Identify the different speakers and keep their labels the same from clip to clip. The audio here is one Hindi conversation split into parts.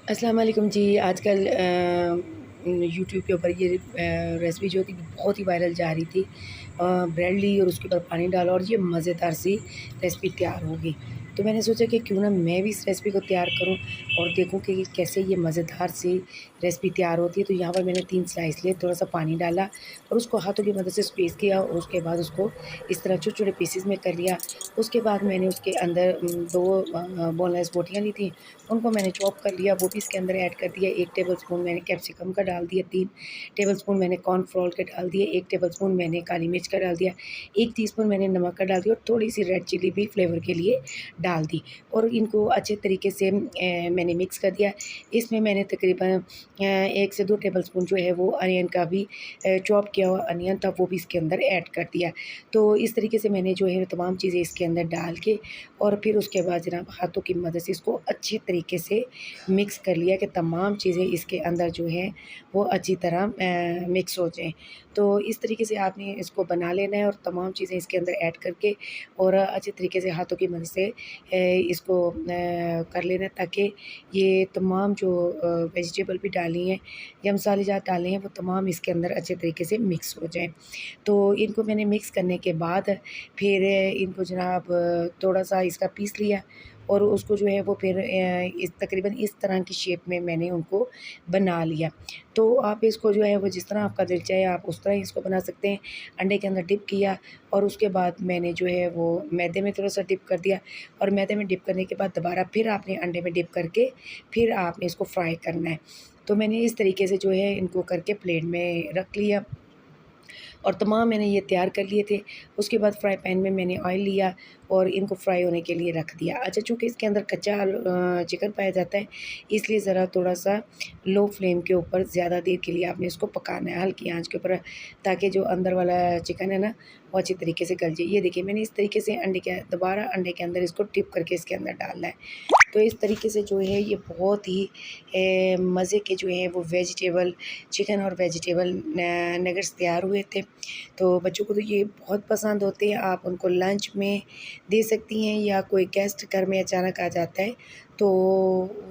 Speaker 1: अस्सलाम वालेकुम जी। आजकल यूट्यूब के ऊपर ये रेसिपी जो थी बहुत ही वायरल जा रही थी। ब्रेड ली और उसके ऊपर पानी डाला और ये मज़ेदार सी रेसिपी तैयार हो गई। तो मैंने सोचा कि क्यों ना मैं भी इस रेसिपी को तैयार करूं और देखूं कि कैसे ये मज़ेदार सी रेसिपी तैयार होती है। तो यहाँ पर मैंने 3 स्लाइस लिए, थोड़ा सा पानी डाला और उसको हाथों की मदद से स्क्वीज़ किया और उसके बाद उसको इस तरह छोटे-छोटे पीसेस में कर लिया। उसके बाद मैंने उसके अंदर 2 बोनलेस बोटियाँ ली थी, उनको मैंने चॉप कर लिया, वो भी इसके अंदर ऐड कर दिया। 1 टेबलस्पून मैंने कैप्सिकम का डाल दिया, 3 टेबलस्पून मैंने कॉर्नफ्लोर के डाल दिए, 1 टेबलस्पून मैंने काली मिर्च का डाल दिया, 1 टीस्पून मैंने नमक का डाल दिया और थोड़ी-सी रेड चिली भी फ्लेवर के लिए डाल दी और इनको अच्छे तरीके से मैंने मिक्स कर दिया। इसमें मैंने तकरीबन 1 से 2 टेबलस्पून जो है वो अनियन का भी चॉप किया हुआ अनियन था, वो भी इसके अंदर ऐड कर दिया। तो इस तरीके से मैंने जो है तमाम चीज़ें इसके अंदर डाल के और फिर उसके बाद जनाब हाथों की मदद से इसको अच्छे तरीके से मिक्स कर लिया कि तमाम चीज़ें इसके अंदर जो हैं वो अच्छी तरह मिक्स हो जाएँ। तो इस तरीके से आपने इसको बना लेना है और तमाम चीज़ें इसके अंदर ऐड करके और अच्छे तरीके से हाथों की मदद से इसको कर लेना है ताकि ये तमाम जो वेजिटेबल भी डाली हैं या मसालेजात डाले हैं वो तमाम इसके अंदर अच्छे तरीके से मिक्स हो जाएँ। तो इनको मैंने मिक्स करने के बाद फिर इनको जनाब थोड़ा-सा इसका पीस लिया और उसको जो है वो फिर इस तकरीबन इस तरह की शेप में मैंने उनको बना लिया। तो आप इसको जो है वो जिस तरह आपका दिल चाहे आप उस तरह ही इसको बना सकते हैं। अंडे के अंदर डिप किया और उसके बाद मैंने जो है वो मैदे में थोड़ा-सा डिप कर दिया और मैदे में डिप करने के बाद दोबारा फिर आपने अंडे में डिप करके फिर आपने इसको फ्राई करना है। तो मैंने इस तरीके से जो है इनको करके प्लेट में रख लिया और तमाम मैंने ये तैयार कर लिए थे। उसके बाद फ्राई पैन में मैंने ऑयल लिया और इनको फ्राई होने के लिए रख दिया। अच्छा, चूँकि इसके अंदर कच्चा चिकन पाया जाता है, इसलिए ज़रा थोड़ा-सा लो फ्लेम के ऊपर ज़्यादा देर के लिए आपने इसको पकाना है, हल्की आँच के ऊपर, ताकि जो अंदर वाला चिकन है ना, वो अच्छी तरीके से गल जाए। ये देखिए मैंने इस तरीके से दोबारा अंडे के अंदर इसको डिप करके इसके अंदर डालना है। तो इस तरीके से जो है ये बहुत ही मज़े के जो है वो वेजिटेबल चिकन और वेजिटेबल नगेट्स तैयार हुए थे। तो बच्चों को तो ये बहुत पसंद होते हैं। आप उनको लंच में दे सकती हैं या कोई गेस्ट घर में अचानक आ जाता है तो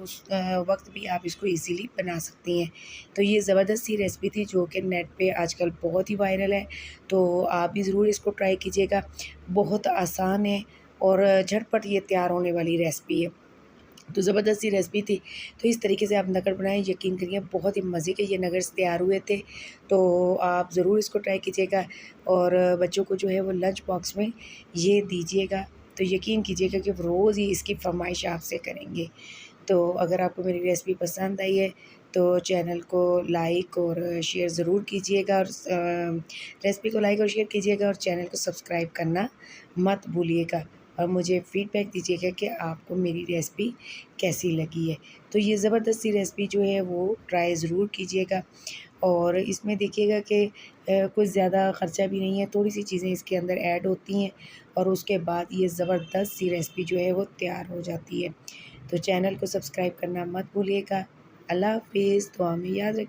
Speaker 1: उस वक़्त भी आप इसको ईज़िली बना सकती हैं। तो ये ज़बरदस्त सी रेसिपी थी जो कि नेट पे आजकल बहुत ही वायरल है। तो आप भी ज़रूर इसको ट्राई कीजिएगा। बहुत आसान है और झटपट ये तैयार होने वाली रेसिपी है। तो ज़बरदस्त सी रेसिपी थी। तो इस तरीके से आप नगेट बनाएँ, यकीन करिए बहुत ही मज़े के ये नगेट्स तैयार हुए थे। तो आप ज़रूर इसको ट्राई कीजिएगा और बच्चों को जो है वो लंच बॉक्स में ये दीजिएगा। तो यकीन कीजिएगा कि वो रोज़ ही इसकी फ़रमाइश आपसे करेंगे। तो अगर आपको मेरी रेसिपी पसंद आई है तो चैनल को लाइक और शेयर ज़रूर कीजिएगा और रेसिपी को लाइक और शेयर कीजिएगा और चैनल को सब्सक्राइब करना मत भूलिएगा और मुझे फ़ीडबैक दीजिएगा कि आपको मेरी रेसिपी कैसी लगी है। तो ये ज़बरदस्त सी रेसिपी जो है वो ट्राई ज़रूर कीजिएगा और इसमें देखिएगा कि कुछ ज़्यादा ख़र्चा भी नहीं है, थोड़ी-सी चीज़ें इसके अंदर ऐड होती हैं और उसके बाद ये ज़बरदस्त सी रेसिपी जो है वो तैयार हो जाती है। तो चैनल को सब्सक्राइब करना मत भूलिएगा। अल्लाह हाफ़िज़, दुआ में याद रखिए।